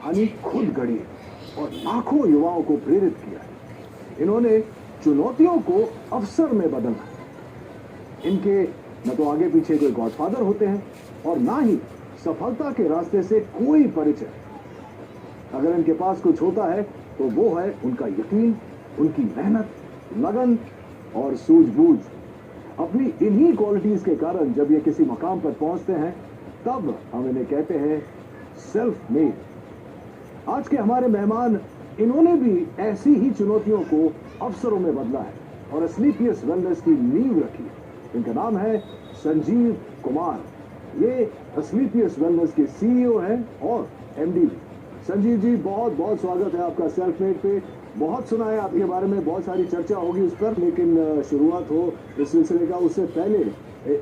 कहानी खुद गढ़ी है और लाखों युवाओं को प्रेरित किया है। इन्होंने चुनौतियों को अवसर में बदला। इनके न तो आगे पीछे कोई गॉडफादर होते हैं और ना ही सफलता के रास्ते से कोई परिचय। अगर इनके पास कुछ होता है तो वो है उनका यकीन, उनकी मेहनत, लगन और सूझबूझ। अपनी इन्हीं क्वालिटीज के कारण जब ये किसी मकाम पर पहुंचते हैं तब हम इन्हें कहते हैं सेल्फ मेड। आज के हमारे मेहमान, इन्होंने भी ऐसी ही चुनौतियों को अवसरों में बदला है और स्लीपियस वेलनेस की नींव रखी है। इनका नाम है संजीव कुमार। ये स्लीपियस वेलनेस के सीईओ हैं और एमडी। संजीव जी, बहुत बहुत स्वागत है आपका सेल्फ मेड पे। बहुत सुना है आपके बारे में, बहुत सारी चर्चा होगी उस पर, लेकिन शुरुआत हो इस सिलसिले का उससे पहले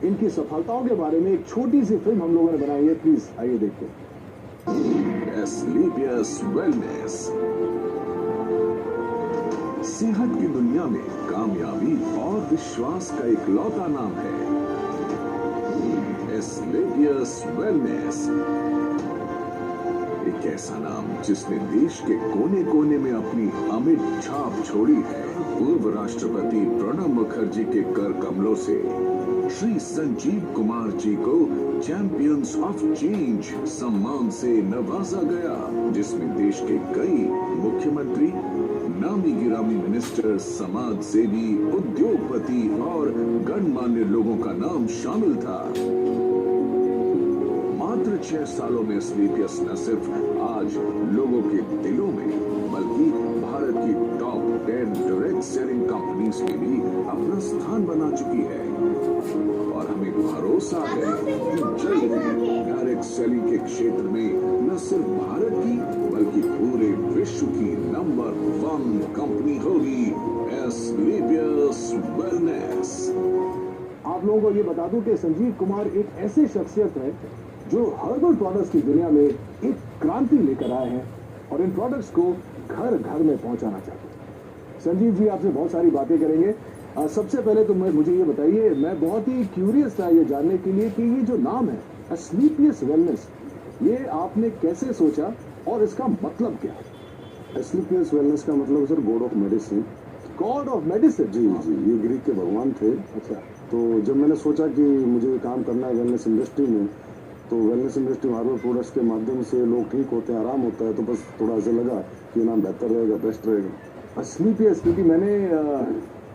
इनकी सफलताओं के बारे में एक छोटी सी फिल्म हम लोगों ने बनाई है। प्लीज आइए देखते हैं। स्लीपियस वेलनेस। सेहत की दुनिया में कामयाबी और विश्वास का इकलौता नाम है स्लीपियस वेलनेस। एक ऐसा नाम जिसने देश के कोने कोने में अपनी अमिट छाप छोड़ी है। पूर्व राष्ट्रपति प्रणब मुखर्जी के कर कमलों से श्री संजीव कुमार जी को चैंपियंस ऑफ चेंज सम्मान से नवाजा गया, जिसमें देश के कई मुख्यमंत्री, नामी गिरामी मिनिस्टर, समाज सेवी, उद्योगपति और गणमान्य लोगों का नाम शामिल था। मात्र 6 सालों में स्लीपियस न सिर्फ आज लोगों के दिलों में बल्कि भारत की टॉप 10 डायरेक्ट सेलिंग कंपनीज में भी अपना स्थान बना चुकी है और हमें भरोसा है कि जल्द ही डायरेक्ट सेलिंग के क्षेत्र में न सिर्फ भारत की बल्कि पूरे विश्व की नंबर 1 कंपनी होगी स्लीपियस वेलनेस। आप लोगों को ये बता दूं कि संजीव कुमार एक ऐसे शख्सियत है जो हर्बल प्रोडक्ट्स की दुनिया में एक क्रांति लेकर आए हैं और इन प्रोडक्ट्स को घर घर में पहुंचाना चाहते हैं। संजीव जी, आपसे बहुत सारी बातें करेंगे। सबसे पहले तो मुझे ये बताइए, मैं बहुत ही क्यूरियस था ये जानने के लिए कि ये जो नाम है स्लीपियस वेलनेस, ये आपने कैसे सोचा और इसका मतलब क्या है? स्लीपियस वेलनेस का मतलब है sir god of medicine. God of medicine? जी जी, ये ग्रीक के भगवान थे। अच्छा। तो जब मैंने सोचा कि मुझे काम करना है वेलनेस इंडस्ट्री में, तो वेलनेस इंडस्ट्री में हर्बल प्रोडक्ट्स के माध्यम से लोग ठीक होते हैं, आराम होता है, तो बस थोड़ा ऐसे लगा कि नाम बेहतर रहेगा, बेस्ट रहेगा स्लीपियस। क्योंकि मैंने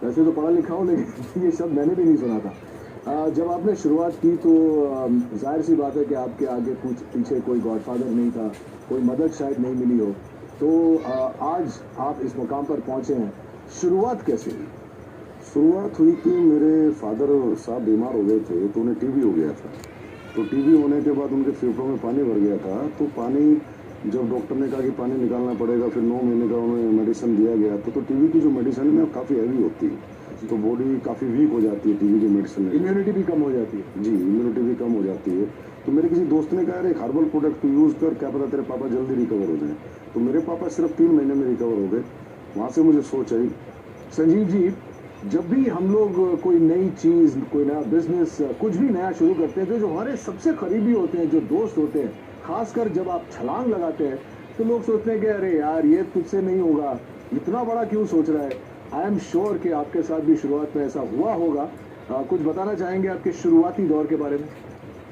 वैसे तो पढ़ा लिखा हूँ लेकिन ये शब्द मैंने भी नहीं सुना था। जब आपने शुरुआत की तो जाहिर सी बात है कि आपके आगे कुछ पीछे कोई गॉडफादर नहीं था, कोई मदद शायद नहीं मिली हो, तो आज आप इस मुकाम पर पहुँचे हैं। शुरुआत कैसे हुई? शुरुआत हुई कि मेरे फादर साहब बीमार हो गए थे, तो उन्हें टीबी हो गया था। तो टीबी होने के बाद उनके फेफड़ों में पानी भर गया था। तो पानी, जब डॉक्टर ने कहा कि पानी निकालना पड़ेगा, फिर 9 महीने का उन्हें मेडिसिन दिया गया। तो टीबी की जो मेडिसिन है काफ़ी हैवी होती है, तो बॉडी काफ़ी वीक हो जाती है टीबी की मेडिसिन। इम्यूनिटी भी कम हो जाती है? जी, इम्यूनिटी भी कम हो जाती है। तो मेरे किसी दोस्त ने कहा, अरे एक हर्बल प्रोडक्ट को यूज़ कर, क्या पता तेरे पापा जल्दी रिकवर हो जाए। तो मेरे पापा सिर्फ 3 महीने में रिकवर हो गए। वहाँ से मुझे सोच आई। संजीव जी, जब भी हम लोग कोई नई चीज़, कोई नया बिजनेस, कुछ भी नया शुरू करते हैं तो जो हमारे सबसे करीबी होते हैं, जो दोस्त होते हैं, खासकर जब आप छलांग लगाते हैं तो लोग सोचते हैं कि अरे यार ये तुझसे नहीं होगा, इतना बड़ा क्यों सोच रहा है। आई एम श्योर कि आपके साथ भी शुरुआत में ऐसा हुआ होगा। कुछ बताना चाहेंगे आपके शुरुआती दौर के बारे में?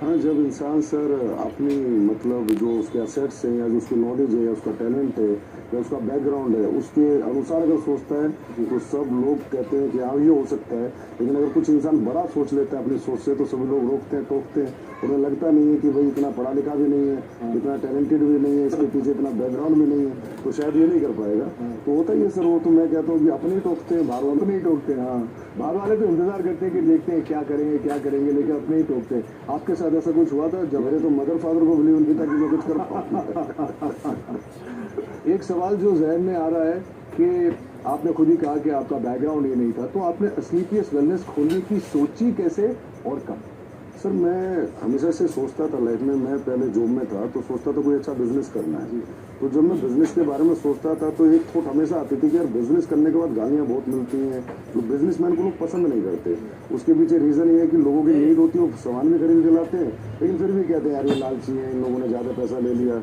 हाँ, जब इंसान सर अपनी मतलब जो उसके असेट्स हैं या जो उसकी नॉलेज है या उसका टैलेंट है या उसका बैकग्राउंड है, उसके अनुसार अगर सोचता है तो सब लोग कहते हैं कि हाँ ये हो सकता है। लेकिन अगर कुछ इंसान बड़ा सोच लेता है अपनी सोच से, तो सभी लोग रोकते हैं, टोकते हैं। उन्हें लगता नहीं है कि भाई इतना पढ़ा लिखा भी नहीं है, इतना टैलेंटेड भी नहीं है, इसके पीछे इतना बैकग्राउंड भी नहीं है, तो शायद ये नहीं कर पाएगा। तो होता ही है सर। वो तो मैं कहता हूँ कि अपने ही टोकते हैं, बाहर वाले नहीं टोकते हैं। हाँ, बाहर वाले तो इंतजार करते हैं कि देखते हैं क्या करेंगे क्या करेंगे, लेकिन अपने ही टोकते हैं। आपके साथ ऐसा कुछ हुआ था? जब मेरे तो मदर फादर को बिलीव नहीं था कि मैं कुछ कर पाऊँ। एक सवाल जो जहन में आ रहा है कि आपने खुद ही कहा कि आपका बैकग्राउंड ये नहीं था, तो आपने स्लीपियस वेलनेस खोलने की सोची कैसे और कब? सर, मैं हमेशा से सोचता था लाइफ में, मैं पहले जॉब में था तो सोचता था कोई अच्छा बिजनेस करना है। तो जब मैं बिजनेस के बारे में सोचता था तो एक थॉट हमेशा आती थी कि यार बिजनेस करने के बाद गालियाँ बहुत मिलती हैं, तो बिजनेसमैन को लोग पसंद नहीं करते। उसके पीछे रीज़न ये है कि लोगों की नीड होती है, वो सामान भी खरीद के लाते हैं, लेकिन फिर भी कहते हैं यार ये लालची है, इन लोगों ने ज़्यादा पैसा ले लिया।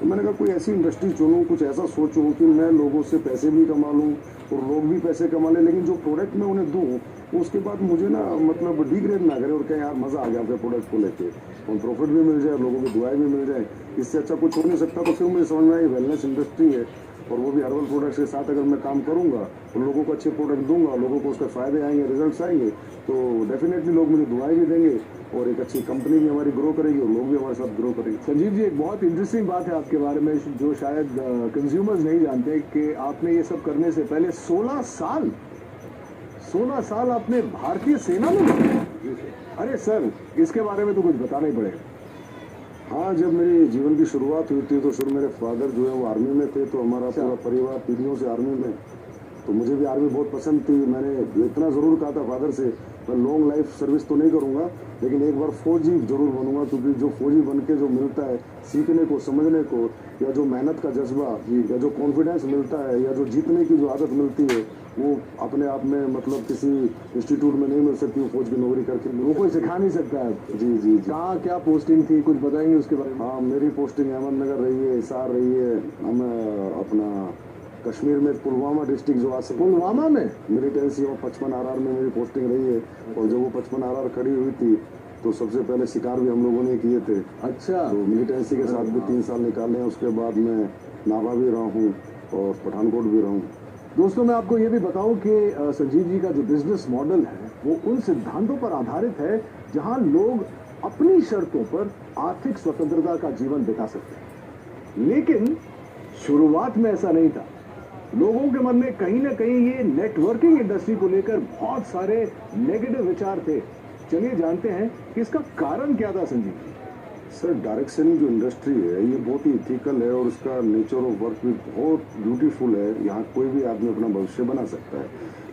तो मैंने कहा कोई ऐसी इंडस्ट्री चुनूँ, कुछ ऐसा सोचूं कि मैं लोगों से पैसे भी कमा लूँ और लोग भी पैसे कमा लें, लेकिन जो प्रोडक्ट मैं उन्हें दूँ उसके बाद मुझे ना मतलब डिग्रेड ना करे और कहें यार मज़ा आ गया आपके प्रोडक्ट को लेके, और प्रॉफिट भी मिल जाए, लोगों की दुआएं भी मिल जाए, इससे अच्छा कुछ हो नहीं सकता। तो फिर मुझे समझ में आई वेलनेस इंडस्ट्री है और वो भी हर्बल प्रोडक्ट्स के साथ अगर मैं काम करूंगा तो लोगों को अच्छे प्रोडक्ट दूंगा, लोगों को उसके फ़ायदे आएंगे, रिजल्ट्स आएंगे, तो डेफिनेटली लोग मुझे दुआएं भी देंगे और एक अच्छी कंपनी भी हमारी ग्रो करेगी और लोग भी हमारे साथ ग्रो करेंगे। संजीव जी, एक बहुत इंटरेस्टिंग बात है आपके बारे में जो शायद कंज्यूमर्स नहीं जानते कि आपने ये सब करने से पहले 16 साल आपने भारतीय सेना में लगाए। अरे सर, इसके बारे में तो कुछ बताना ही पड़ेगा। हाँ, जब मेरी जीवन की शुरुआत हुई थी तो शुरू मेरे फादर जो है वो आर्मी में थे, तो हमारा पूरा परिवार पीढ़ियों से आर्मी में, तो मुझे भी आर्मी बहुत पसंद थी। मैंने इतना ज़रूर कहा था फादर से मैं लॉन्ग लाइफ सर्विस तो नहीं करूँगा, लेकिन एक बार फौजी जरूर बनूंगा, क्योंकि जो फौजी बन के जो मिलता है सीखने को, समझने को, या जो मेहनत का जज्बा, या जो कॉन्फिडेंस मिलता है, या जो जीतने की जो आदत मिलती है, वो अपने आप में मतलब किसी इंस्टीट्यूट में नहीं मिल सकती। वो फौज की नौकरी करके वो कोई सिखा नहीं सकता है। जी। कहाँ क्या पोस्टिंग थी, कुछ बताएंगे उसके बारे में? हाँ, मेरी पोस्टिंग अहमदनगर रही है, हिसार रही है, हम अपना कश्मीर में पुलवामा डिस्ट्रिक्ट जो आज पुलवामा में मिलिटेंसी और 55 RR में मेरी पोस्टिंग रही है। और जब वो 55 RR खड़ी हुई थी तो सबसे पहले शिकार भी हम लोगों ने किए थे। अच्छा। तो मिलिटेंसी के साथ भी 3 साल निकाले हैं। उसके बाद मैं नाभा भी रहा हूँ और पठानकोट भी रहा हूँ। दोस्तों, मैं आपको ये भी बताऊं कि संजीव जी का जो बिजनेस मॉडल है वो उन सिद्धांतों पर आधारित है जहां लोग अपनी शर्तों पर आर्थिक स्वतंत्रता का जीवन बिता सकते हैं। लेकिन शुरुआत में ऐसा नहीं था। लोगों के मन में कहीं ना कहीं ये नेटवर्किंग इंडस्ट्री को लेकर बहुत सारे नेगेटिव विचार थे। चलिए जानते हैं कि इसका कारण क्या था। Sanjeev ji, sir, direct selling जो इंडस्ट्री है ये बहुत ही इथिकल है और उसका नेचर ऑफ वर्क भी बहुत ब्यूटीफुल है। यहाँ कोई भी आदमी अपना भविष्य बना सकता है,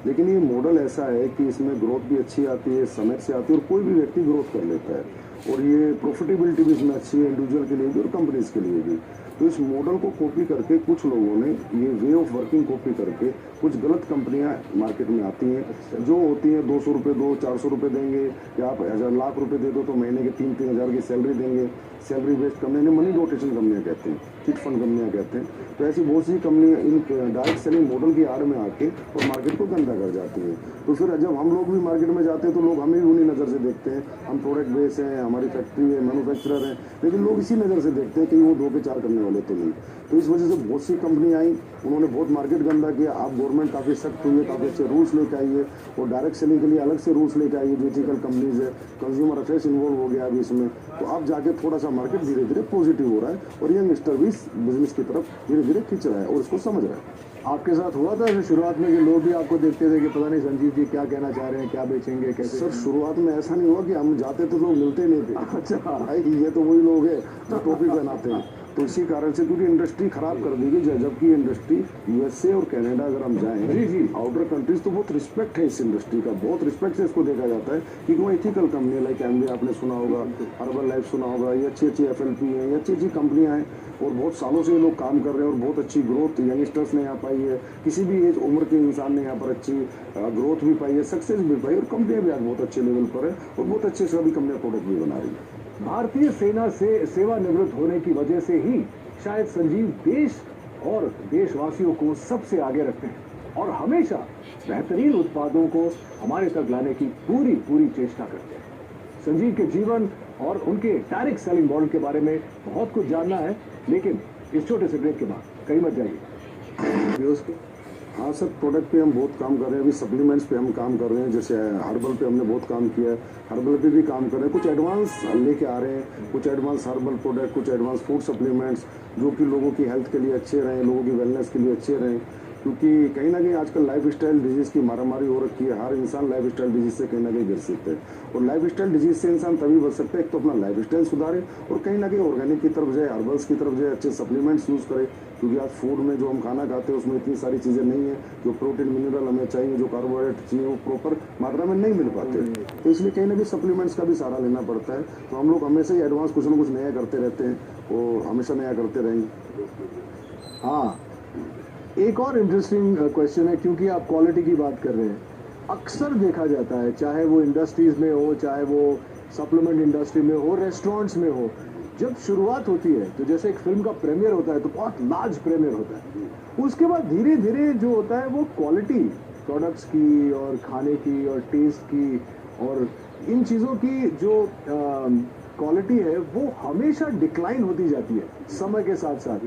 लेकिन ये मॉडल ऐसा है कि इसमें ग्रोथ भी अच्छी आती है, समय से आती है और कोई भी व्यक्ति ग्रोथ कर लेता है। और ये प्रॉफिटेबिलिटी भी इसमें अच्छी है, इंडिविजुअल के लिए भी और कंपनीज के लिए भी। तो इस मॉडल को कॉपी करके कुछ लोगों ने ये वे ऑफ वर्किंग कॉपी करके कुछ गलत कंपनियां मार्केट में आती हैं जो होती हैं 200 रुपये दो, 400 रुपये देंगे, या आप 1,000 लाख रुपए दे दो तो महीने के 3-3 हज़ार की सैलरी देंगे। Salary based company, money rotation कंपनियां कहते हैं, चिट फंड कंपनियां कहते हैं। तो ऐसी बहुत सी कंपनियां इन डायरेक्ट सेलिंग मॉडल की आड़ में आके और मार्केट को गंदा कर जाती हैं। तो फिर जब हम लोग भी मार्केट में जाते हैं तो लोग हमें भी उन्हीं नज़र से देखते हैं। हम प्रोडक्ट बेस हैं, हमारी फैक्ट्री है, मैन्युफैक्चरर हैं, लेकिन लोग इसी नज़र से देखते हैं कि वो 2 के 4 करने वाले तो नहीं। तो इस वजह से बहुत सी कंपनी आई, उन्होंने बहुत मार्केट गंदा किया। अब गवर्नमेंट काफ़ी सख्त हुई है, काफ़ी अच्छे रूल्स लेकर आई है और डायरेक्ट सेलिंग के लिए अलग से रूल्स लेकर आई है। जो इथिकल कंपनीज है, कंज्यूमर अफेयर्स इन्वॉल्व हो गया अभी इसमें। तो अब जाके थोड़ा सा मार्केट धीरे धीरे पॉजिटिव हो रहा है और यंगस्टर भी बिजनेस की तरफ धीरे धीरे खींच रहा है और इसको समझ रहा है। आपके साथ हुआ था शुरुआत में कि लोग भी आपको देखते थे कि पता नहीं संजीव जी क्या कहना चाह रहे हैं, क्या बेचेंगे, कैसे? सर, शुरुआत में ऐसा नहीं हुआ कि हम जाते थे, लोग मिलते नहीं थे। अच्छा भाई, ये तो वही लोग हैं जो टोपी पहनाते हैं। तो इसी कारण से, क्योंकि इंडस्ट्री खराब कर दी गई, जबकि इंडस्ट्री USA और कनाडा अगर हम जाएं, जी आउटर कंट्रीज, तो बहुत रिस्पेक्ट है इस इंडस्ट्री का, बहुत रिस्पेक्ट से इसको देखा जाता है। क्योंकि वो इथिकल कंपनी लाइक एमवे आपने सुना होगा, हर्बल लाइफ सुना होगा, ये अच्छी अच्छी FLP हैं, ये अच्छी अच्छी कंपनियां हैं और बहुत सालों से ये लोग काम कर रहे हैं और बहुत अच्छी ग्रोथ यंगस्टर्स ने यहाँ पाई है। किसी भी एज उम्र के इंसान ने यहाँ पर अच्छी ग्रोथ भी पाई है, सक्सेस भी पाई, और कंपनियां भी आज बहुत अच्छे लेवल पर है और बहुत अच्छे से अभी कंपनियां प्रोडक्ट भी बना रही है। भारतीय सेना से सेवानिवृत्त होने की वजह से ही शायद संजीव देश और देशवासियों को सबसे आगे रखते हैं और हमेशा बेहतरीन उत्पादों को हमारे तक लाने की पूरी चेष्टा करते हैं। संजीव के जीवन और उनके डायरेक्ट सेलिंग मॉडल के बारे में बहुत कुछ जानना है, लेकिन इस छोटे से ब्रेक के बाद कहीं मत जाइए। हाँ सर, प्रोडक्ट पे हम बहुत काम कर रहे हैं। अभी सप्लीमेंट्स पे हम काम कर रहे हैं, जैसे हर्बल पे हमने बहुत काम किया है, हर्बल पे भी काम कर रहे हैं। कुछ एडवांस लेके आ रहे हैं, कुछ एडवांस हर्बल प्रोडक्ट, कुछ एडवांस फूड सप्लीमेंट्स जो कि लोगों की हेल्थ के लिए अच्छे रहें, लोगों की वेलनेस के लिए अच्छे रहें। क्योंकि कहीं ना कहीं आजकल लाइफ स्टाइल डिजीज़ की मारामारी हो रखी है। हर इंसान लाइफ स्टाइल डिजीज़ से कहीं ना कहीं ग्रसित है और लाइफ स्टाइल डिजीज़ से इंसान तभी बच सकता है, एक तो अपना लाइफ स्टाइल सुधारे और कहीं ना कहीं ऑर्गेनिक की तरफ जाए, हर्बल्स की तरफ जाए, अच्छे सप्लीमेंट्स यूज़ करे। क्योंकि आज फूड में जो हम खाना खाते हैं उसमें इतनी सारी चीज़ें नहीं है, जो प्रोटीन मिनरल हमें चाहिए, जो कार्बोहाइड्रेट चाहिए, वो प्रॉपर मात्रा में नहीं मिल पाते। तो इसलिए कहीं ना कहीं सप्लीमेंट्स का भी सहारा लेना पड़ता है। तो हम लोग हमेशा ही एडवांस कुछ ना कुछ नया करते रहते हैं और हमेशा नया करते रहेंगे। हाँ, एक और इंटरेस्टिंग क्वेश्चन है, क्योंकि आप क्वालिटी की बात कर रहे हैं। अक्सर देखा जाता है, चाहे वो इंडस्ट्रीज में हो, चाहे वो सप्लीमेंट इंडस्ट्री में हो, रेस्टोरेंट्स में हो, जब शुरुआत होती है तो जैसे एक फिल्म का प्रीमियर होता है तो बहुत लार्ज प्रीमियर होता है, उसके बाद धीरे धीरे जो होता है वो क्वालिटी प्रोडक्ट्स की और खाने की और टेस्ट की और इन चीज़ों की जो क्वालिटी है वो हमेशा डिक्लाइन होती जाती है समय के साथ साथ।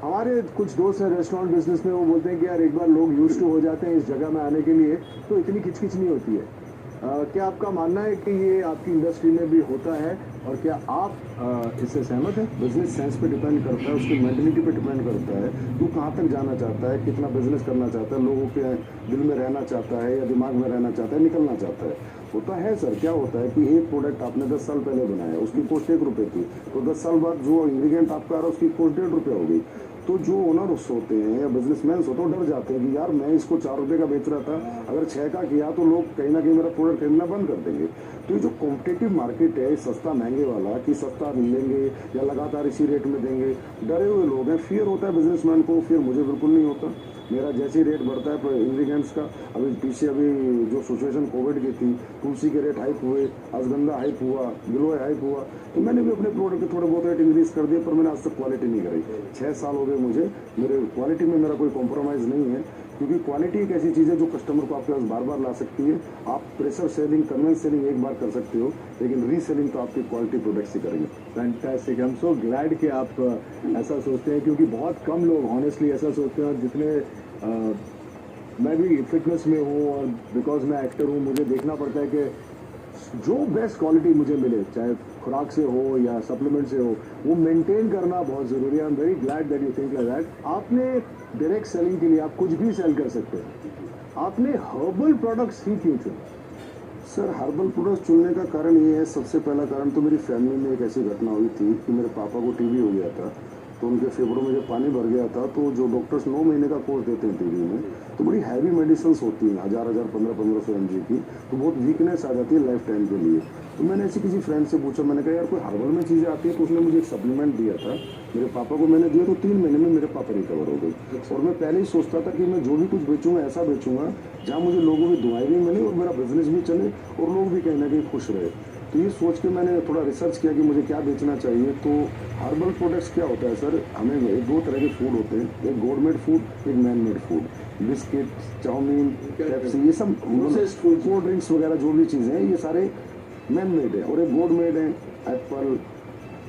हमारे कुछ दोस्त हैं रेस्टोरेंट बिजनेस में, वो बोलते हैं कि यार एक बार लोग यूज्ड टू हो जाते हैं इस जगह में आने के लिए तो इतनी खिचखिच नहीं होती है। क्या आपका मानना है कि ये आपकी इंडस्ट्री में भी होता है और क्या आप इससे सहमत हैं? बिजनेस सेंस पे डिपेंड करता है, उसकी मेंटलिटी पे डिपेंड करता है, तू कहाँ तक जाना चाहता है, कितना बिजनेस करना चाहता है, लोगों के दिल में रहना चाहता है या दिमाग में रहना चाहता है, निकलना चाहता है। होता है सर, क्या होता है कि एक प्रोडक्ट आपने 10 साल पहले बनाया, उसकी कॉस्ट 1 रुपये थी, तो 10 साल बाद जो इंग्रेडिएंट आपका आ रहा है उसकी कॉस्ट 1.5 रुपये हो गई। तो जो ओनर्स होते हैं या बिजनेसमैन होते हैं, डर जाते हैं कि यार मैं इसको 4 रुपये का बेच रहा था, अगर 6 का किया तो लोग कहीं ना कहीं मेरा प्रोडक्ट खरीदना बंद कर देंगे। तो ये जो कॉम्पिटेटिव मार्केट है सस्ता महंगे वाला, कि सस्ता लेंगे या लगातार इसी रेट में देंगे, डरे हुए लोग हैं। फियर होता है बिजनेसमैन को, फियर मुझे बिल्कुल नहीं होता। मेरा जैसे ही रेट बढ़ता है इंग्रीडियंट्स का, अभी पीछे अभी जो सिचुएशन कोविड की थी, तुलसी के रेट हाइप हुए, अश्वगंधा हाइप हुआ, गिलोय हाइप हुआ, तो मैंने भी अपने प्रोडक्ट के थोड़े बहुत रेट इंक्रीज कर दिए, पर मैंने आज तक क्वालिटी नहीं करी। 6 साल हो गए मुझे, मेरे क्वालिटी में मेरा कोई कॉम्प्रोमाइज़ नहीं है, क्योंकि क्वालिटी एक ऐसी चीज़ है जो कस्टमर को आपके पास बार बार ला सकती है। आप प्रेशर सेलिंग, कन्वेंस सेलिंग एक बार कर सकते हो, लेकिन रीसेलिंग तो आपकी क्वालिटी प्रोडक्ट्स ही करेंगे। Fantastic, I am so glad कि आप ऐसा सोचते हैं, क्योंकि बहुत कम लोग ऑनेस्टली ऐसा सोचते हैं। और जितने मैं भी फिटनेस में हूँ और बिकॉज मैं एक्टर हूँ, मुझे देखना पड़ता है कि जो बेस्ट क्वालिटी मुझे मिले, चाहे खुराक से हो या सप्लीमेंट से हो, वो मेंटेन करना बहुत ज़रूरी है। I am very glad that you think like that. आपने डायरेक्ट सेलिंग के लिए आप कुछ भी सेल कर सकते हैं, आपने हर्बल प्रोडक्ट्स ही क्यों चुने? सर, हर्बल प्रोडक्ट्स चुनने का कारण ये है, सबसे पहला कारण तो मेरी फैमिली में एक ऐसी घटना हुई थी कि मेरे पापा को टीबी हो गया था, तो उनके फेफड़ों में जब पानी भर गया था, तो जो डॉक्टर्स 9 महीने का कोर्स देते हैं टीबी में, तो बड़ी हैवी मेडिसिन होती हैं, 1000 1500 mg की, तो बहुत वीकनेस आ जाती है लाइफ टाइम के लिए। तो मैंने ऐसी किसी फ्रेंड से पूछा, मैंने कहा यार कोई हर्बल में चीज़ें आती है, तो उसने मुझे एक सप्लीमेंट दिया था, मेरे पापा को मैंने दिया, तो 3 महीने में मेरे पापा रिकवर हो गए। और मैं पहले ही सोचता था कि मैं जो भी कुछ बेचूंगा ऐसा बेचूंगा जहाँ मुझे लोगों की दुआएं भी मिले और मेरा बिजनेस भी चले और लोग भी कहीं ना कहीं खुश रहे। तो ये सोच के मैंने थोड़ा रिसर्च किया कि मुझे क्या बेचना चाहिए। तो हर्बल प्रोडक्ट्स क्या होता है सर, हमें 2 तरह के फूड होते हैं, एक गॉड मेड फूड, एक man made food. Biscuit, chow mein, Pepsi, ये सब कोल्ड ड्रिंक्स वगैरह जो भी चीज़ें हैं, ये सारे मैन मेड है। और एक गॉड मेड है, एप्पल,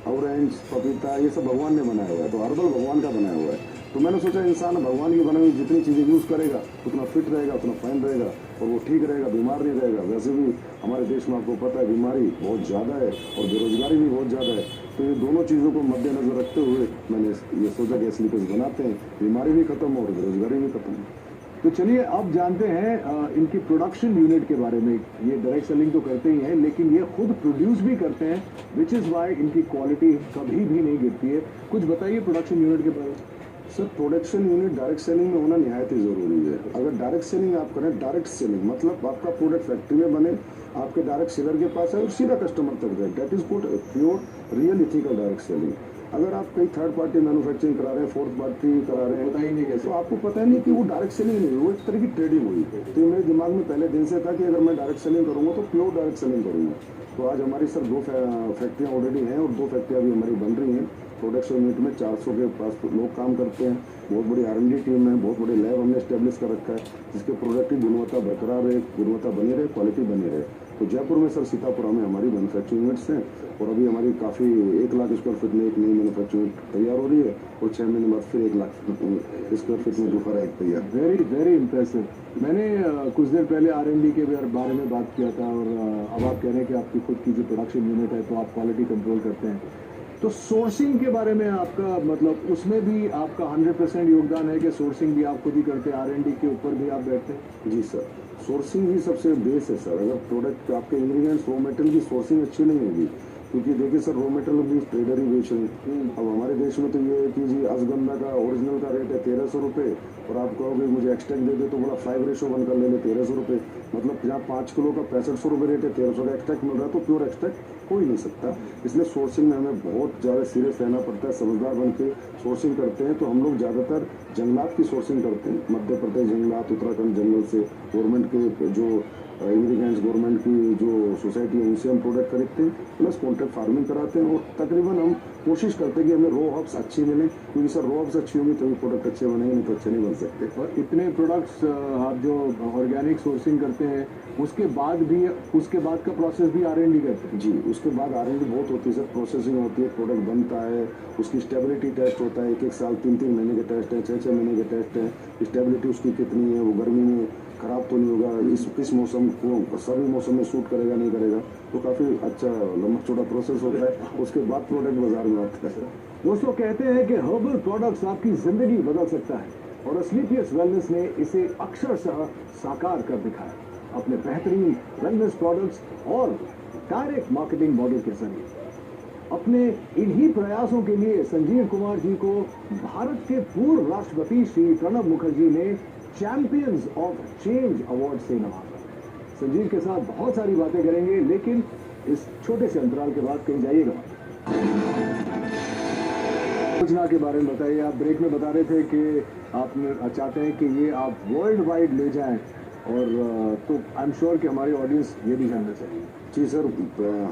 ऑरेंज, पपीता, ये सब भगवान ने बनाया हुआ है। तो हर्बल भगवान का बनाया हुआ है। तो मैंने सोचा इंसान भगवान की बनाई हुई जितनी चीज़ें यूज़ करेगा उतना फिट रहेगा, उतना फाइन रहेगा और वो ठीक रहेगा, बीमार नहीं रहेगा। वैसे भी हमारे देश में आपको पता है बीमारी बहुत ज़्यादा है और बेरोजगारी भी बहुत ज़्यादा है। तो ये दोनों चीज़ों को मद्देनजर रखते हुए मैंने ये सोचा कि असली कुछ बनाते हैं, बीमारी भी खत्म हो और बेरोजगारी भी खत्म हो। तो चलिए अब जानते हैं इनकी प्रोडक्शन यूनिट के बारे में। ये डायरेक्ट सेलिंग तो करते ही हैं, लेकिन ये खुद प्रोड्यूस भी करते हैं, विच इज़ वाई इनकी क्वालिटी कभी भी नहीं गिरती है। कुछ बताइए प्रोडक्शन यूनिट के बारे में। Sir, production unit direct selling में होना निहायत ही ज़रूरी है। अगर डायरेक्ट सेलिंग आप करें, डायरेक्ट सेलिंग मतलब आपका प्रोडक्ट फैक्ट्री में बने, आपके डायरेक्ट सेलर के पास है और सीधा कस्टमर तक जाए, that is called pure real ethical direct selling. अगर आप कहीं थर्ड पार्टी मैन्युफैक्चरिंग करा रहे हैं, फोर्थ पार्टी करा रहे हैं, पता ही नहीं कैसे, तो आपको पता ही नहीं कि वो डायरेक्ट सेलिंग नहीं हुई, वो एक तरह की ट्रेडिंग हुई। तो ये मेरे दिमाग में पहले दिन से था कि अगर मैं डायरेक्ट सेलिंग करूँगा तो प्योर डायरेक्ट सेलिंग करूँगा। तो आज हमारी सर 2 फैक्ट्रियाँ ऑलरेडी हैं और 2 फैक्ट्रियाँ अभी हमारी बन रही हैं। प्रोडक्शन यूनिट में 400 के पास लोग काम करते हैं, बहुत बड़ी R&D टीम है, बहुत बड़ी लैब हमने स्टैब्लिश कर रखा है, जिसके प्रोडक्ट की गुणवत्ता बरकरार रहे, गुणवत्ता बनी रहे, क्वालिटी बनी रहे। तो जयपुर में सर सीतापुरा में हमारी मैन्युफैक्चरिंग यूनिट्स हैं और अभी हमारी काफ़ी 1 लाख स्क्वायर फीट में एक नई मैन्युफैक्चरिंग तैयार हो रही है और 6 महीने बाद फिर 1 लाख स्क्वायर फीट में दोबारा एक तैयार। Very very impressive. मैंने कुछ देर पहले R&D के बारे में बात किया था और अब आप कह रहे हैं कि आपकी खुद की जो प्रोडक्शन यूनिट है तो आप क्वालिटी कंट्रोल करते हैं। तो सोर्सिंग के बारे में आपका मतलब, उसमें भी आपका 100% योगदान है कि सोर्सिंग भी आप खुद ही करते हैं, R&D के ऊपर भी आप बैठते हैं? जी सर, सोर्सिंग ही सबसे बेस है सर। अगर प्रोडक्ट आपके इंग्रेडिएंट्स, रॉ मटेरियल की सोर्सिंग अच्छी नहीं होगी, क्योंकि देखिए सर रॉ मटेरियल भी ट्रेडर ही बेच रहे हैं। अब हमारे देश में तो ये है कि जी अश्वगंधा का ओरिजिनल का रेट है 1300 रुपये और आप कहोगे मुझे एक्सट्रैक्ट दे दे तो बोला 5:1 कर ले 1300 रुपये। मतलब जहाँ 5 किलो का 6500 रुपये रेट है, 1300 का एक्सट्रैक्ट मिल रहा है, तो प्योर एक्सट्रैक्ट हो ही नहीं सकता। इसलिए सोर्सिंग में हमें बहुत ज़्यादा सीरियस रहना पड़ता है, समझदार बन के सोर्सिंग करते हैं। तो हम लोग ज़्यादातर जंगलात की सोर्सिंग करते हैं, मध्य प्रदेश जंगलात, उत्तराखंड जंगल से गवर्नमेंट के जो एग्रीकल्चर गवर्नमेंट की जो सोसाइटी है उनसे हम प्रोडक्ट खरीदते हैं, प्लस कॉन्ट्रैक्ट फार्मिंग कराते हैं। और तकरीबन हम कोशिश करते हैं कि हमें रो हब्स अच्छी मिले, क्योंकि सर रो हब्स अच्छी होंगी तभी प्रोडक्ट अच्छे बनेंगे, नहीं तो अच्छे नहीं बन सकते। और इतने प्रोडक्ट्स आप जो ऑर्गेनिक सोर्सिंग करते हैं उसके बाद का प्रोसेस भी R&D करते हैं? जी, उसके बाद R&D बहुत होती है सर, प्रोसेसिंग होती है, प्रोडक्ट बनता है, उसकी स्टेबिलिटी टेस्ट होता है, 1-1 साल 3-3 महीने के टेस्ट है, 6-6 महीने के टेस्ट है, स्टेबिलिटी उसकी कितनी है, वो गर्मी में खराब तो नहीं होगा, किस मौसम को सभी मौसम में सूट करेगा नहीं करेगा, तो काफ़ी अच्छा लंबा चौड़ा प्रोसेस होता है। उसके बाद प्रोडक्ट बाजार में आता है। दोस्तों, कहते हैं कि हर्बल प्रोडक्ट्स आपकी जिंदगी बदल सकता है और असलीपियस वेलनेस ने इसे अक्षरशः साकार कर दिखाया अपने बेहतरीन वेलनेस प्रोडक्ट्स और डायरेक्ट मार्केटिंग मॉडल के जरिए। अपने इन्हीं प्रयासों के लिए संजीव कुमार जी को भारत के पूर्व राष्ट्रपति श्री प्रणब मुखर्जी ने चैंपियंस ऑफ चेंज अवार्ड से नवाजा। संजीव के साथ बहुत सारी बातें करेंगे, लेकिन इस छोटे से अंतराल के बाद कहीं जाइएगा। योजना के बारे में बताइए। आप ब्रेक में बता रहे थे कि आप चाहते हैं कि ये आप वर्ल्ड वाइड ले जाएं, और तो आई एम श्योर कि हमारी ऑडियंस ये भी जानना चाहिए। जी सर,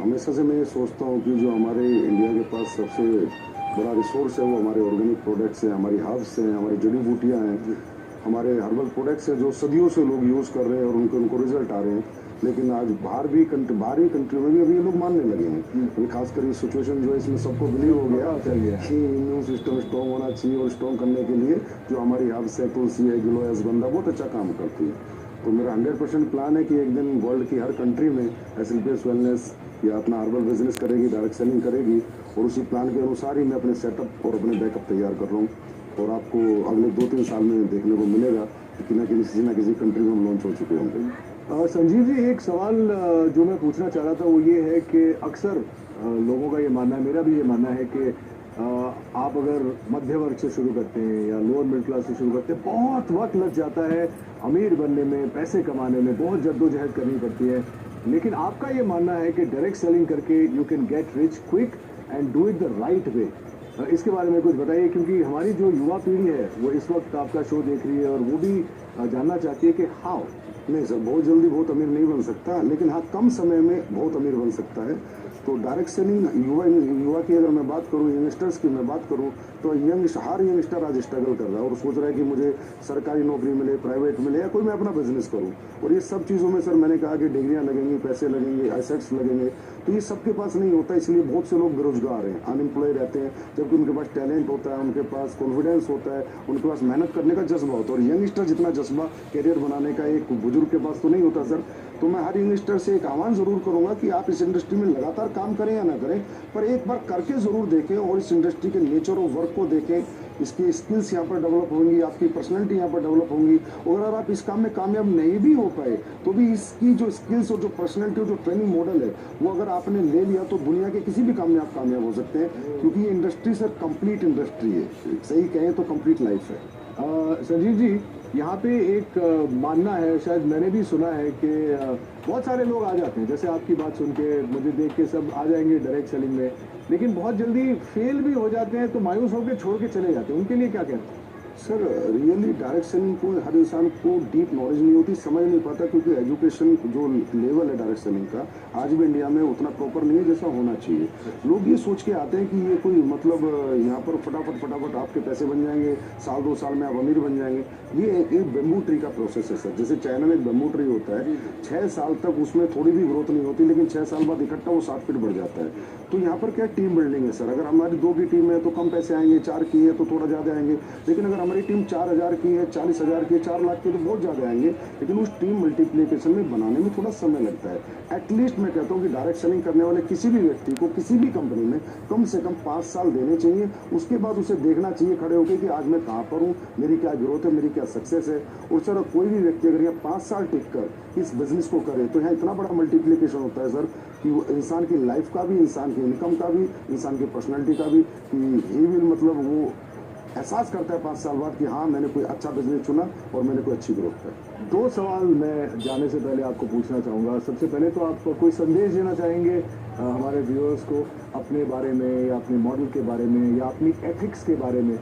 हमेशा से मैं ये सोचता हूँ कि जो हमारे इंडिया के पास सबसे बड़ा रिसोर्स है वो हमारे ऑर्गेनिक प्रोडक्ट्स हैं, हमारी हर्ब्स हैं, हमारी जड़ी बूटियाँ हैं, हमारे हर्बल प्रोडक्ट्स हैं जो सदियों से लोग यूज़ कर रहे हैं और उनको रिजल्ट आ रहे हैं। लेकिन आज बाहरी कंट्री में भी अभी ये लोग मानने लगे हैं। अभी खासकर ये सिचुएशन जो है इसमें सबको बिलीव हो गया कि इम्यून सिस्टम स्ट्रॉन्ग होना चाहिए, और स्ट्रॉन्ग करने के लिए जो हमारी हर्ब्स है, तुलसी है, गिलोय, अश्वगंधा बहुत अच्छा काम करती है। तो मेरा 100% प्लान है कि एक दिन वर्ल्ड की हर कंट्री में असलीपियस वेलनेस या अपना हर्बल बिजनेस करेगी, डायरेक्ट सेलिंग करेगी, और उसी प्लान के अनुसार ही मैं अपने सेटअप और अपने बैकअप तैयार कर रहा हूँ। और आपको अगले 2-3 साल में देखने को मिलेगा कि किसी न किसी कंट्री में हम लॉन्च हो चुके होंगे। संजीव जी, एक सवाल जो मैं पूछना चाह रहा था वो ये है कि अक्सर लोगों का ये मानना है, मेरा भी ये मानना है कि आप अगर मध्य वर्ग से शुरू करते हैं या लोअर मिडिल क्लास से शुरू करते हैं, बहुत वक्त लग जाता है अमीर बनने में, पैसे कमाने में, बहुत जद्दोजुहद करनी पड़ती है। लेकिन आपका ये मानना है कि डायरेक्ट सेलिंग करके you can get rich quick and do it the right way. इसके बारे में कुछ बताइए, क्योंकि हमारी जो युवा पीढ़ी है वो इस वक्त आपका शो देख रही है और वो भी जानना चाहती है कि हाउ। नहीं सर, बहुत जल्दी बहुत अमीर नहीं बन सकता, लेकिन हाँ कम समय में बहुत अमीर बन सकता है। तो डायरेक्ट सेलिंग युवा की अगर मैं बात करूँ, यंगस्टर्स की मैं बात करूँ, तो हर यंगस्टर आज स्ट्रगल कर रहा है और सोच रहा है कि मुझे सरकारी नौकरी मिले, प्राइवेट मिले, या कोई मैं अपना बिजनेस करूँ। और ये सब चीज़ों में सर मैंने कहा कि डिग्रियाँ लगेंगी, पैसे लगेंगे, एसेट्स लगेंगे, तो ये सबके पास नहीं होता। इसलिए बहुत से लोग बेरोजगार हैं, अनएम्प्लॉय रहते हैं, जबकि उनके पास टैलेंट होता है, उनके पास कॉन्फिडेंस होता है, उनके पास मेहनत करने का जज्बा होता है। और यंगस्टर जितना जज्बा करियर बनाने का एक बुजुर्ग के पास तो नहीं होता सर। तो मैं हर यंगस्टर से एक आह्वान जरूर करूंगा कि आप इस इंडस्ट्री में लगातार काम करें या ना करें, पर एक बार करके जरूर देखें और इस इंडस्ट्री के नेचर ऑफ वर्क को देखें। इसकी स्किल्स यहाँ पर डेवलप होंगी, आपकी पर्सनैलिटी यहाँ पर डेवलप होंगी। और अगर आप इस काम में कामयाब नहीं भी हो पाए तो भी इसकी जो स्किल्स और जो पर्सनैलिटी और जो ट्रेनिंग मॉडल है वो अगर आपने ले लिया तो दुनिया के किसी भी काम में आप कामयाब हो सकते हैं, क्योंकि ये इंडस्ट्री सर कंप्लीट इंडस्ट्री है, सही कहें तो कंप्लीट लाइफ है। संजीव जी, यहाँ पे एक मानना है, शायद मैंने भी सुना है कि बहुत सारे लोग आ जाते हैं, जैसे आपकी बात सुन के मुझे देख के सब आ जाएंगे डायरेक्ट सेलिंग में, लेकिन बहुत जल्दी फेल भी हो जाते हैं तो मायूस होकर छोड़ के चले जाते हैं। उनके लिए क्या कहते हैं? सर रियली डायरेक्ट सेलिंग को हर इंसान को डीप नॉलेज नहीं होती, समझ नहीं पाता, क्योंकि एजुकेशन जो लेवल है डायरेक्ट सेलिंग का आज भी इंडिया में उतना प्रॉपर नहीं है जैसा होना चाहिए। लोग ये सोच के आते हैं कि ये कोई मतलब यहाँ पर फटाफट आपके पैसे बन जाएंगे, 1-2 साल में आप अमीर बन जाएंगे। ये एक बेम्बू ट्री का प्रोसेस है सर। जैसे चाइना में एक बेम्बू ट्री होता है, 6 साल तक उसमें थोड़ी भी ग्रोथ नहीं होती, लेकिन 6 साल बाद इकट्ठा वो 7 फीट बढ़ जाता है। तो यहाँ पर क्या टीम बिल्डिंग है सर। अगर हमारी 2 की टीम है तो कम पैसे आएंगे, 4 की है तो थोड़ा ज़्यादा आएंगे, लेकिन अगर हमारी टीम 4000 की है, 40,000 की है, 4 लाख की, तो बहुत ज़्यादा आएंगे। लेकिन उस टीम मल्टीप्लिकेशन में बनाने में थोड़ा समय लगता है। एटलीस्ट मैं कहता हूँ कि डायरेक्ट सेलिंग करने वाले किसी भी व्यक्ति को किसी भी कंपनी में कम से कम 5 साल देने चाहिए। उसके बाद उसे देखना चाहिए खड़े होकर कि आज मैं कहाँ पर हूँ, मेरी क्या ग्रोथ है, मेरी क्या सक्सेस है। और सर कोई भी व्यक्ति अगर यहाँ 5 साल टिक कर इस बिजनेस को करे तो यहाँ इतना बड़ा मल्टीप्लिकेशन होता है सर कि वो इंसान की लाइफ का भी, इंसान की इनकम का भी, इंसान की पर्सनैलिटी का भी, कि ही विल मतलब वो एहसास करता है 5 साल बाद कि हाँ मैंने कोई अच्छा बिजनेस चुना और मैंने कोई अच्छी ग्रोथ की। 2 सवाल मैं जाने से पहले आपको पूछना चाहूँगा। सबसे पहले तो आप कोई संदेश देना चाहेंगे हमारे व्यूअर्स को अपने बारे में या अपने मॉडल के बारे में या अपनी एथिक्स के बारे में?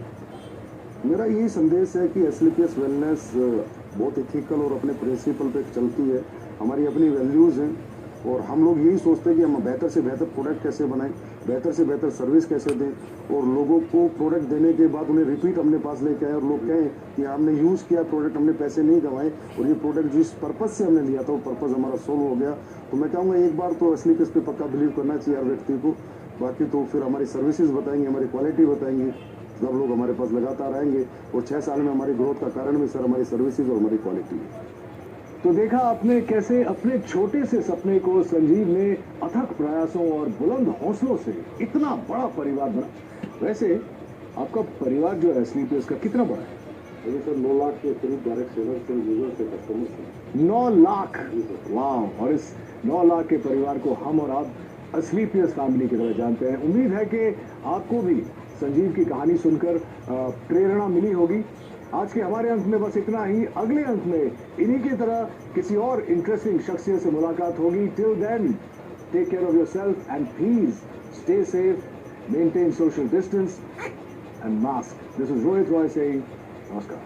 मेरा यही संदेश है कि एसलीपीएस वेलनेस बहुत इथिकल और अपने प्रिंसिपल पे चलती है। हमारी अपनी वैल्यूज़ हैं और हम लोग यही सोचते हैं कि हम बेहतर से बेहतर प्रोडक्ट कैसे बनाएं, बेहतर से बेहतर सर्विस कैसे दें और लोगों को प्रोडक्ट देने के बाद उन्हें रिपीट अपने पास लेके आए और लोग कहें कि हमने यूज़ किया प्रोडक्ट, हमने पैसे नहीं कमाए और ये प्रोडक्ट जिस पर्पज़ से हमने लिया था वो पर्पज़ हमारा सोल्व हो गया। तो मैं चाहूँगा एक बार तो एसलीपीएस पे पक्का बिलीव करना चाहिए हर व्यक्ति को। बाकी तो फिर हमारी सर्विसेज बताएंगे, हमारी क्वालिटी बताएंगे, सब लोग हमारे पास लगातार आएंगे और 6 साल में हमारी ग्रोथ का कारण भी सर हमारी सर्विसेज और हमारी क्वालिटी है। तो देखा आपने कैसे अपने छोटे से सपने को संजीव ने अथक प्रयासों और बुलंद हौसलों से इतना बड़ा परिवार बना। वैसे आपका परिवार जो है एसलीपीएस का कितना बड़ा है? अभी सर 9 लाख के करीब डायरेक्ट सेलर्स से यूजर्स से कस्टमर्स हैं। 9 लाख! वाह! और इस 9 लाख के परिवार को हम और आप एसलीपीएस फैमिली की तरह जानते हैं। उम्मीद है कि आपको भी संजीव की कहानी सुनकर प्रेरणा मिली होगी। आज के हमारे अंक में बस इतना ही। अगले अंक में इन्हीं की तरह किसी और इंटरेस्टिंग शख्सियत से मुलाकात होगी। Till then, take care of yourself and please stay safe, maintain social distance and mask. This is Rohit Roy saying नमस्कार।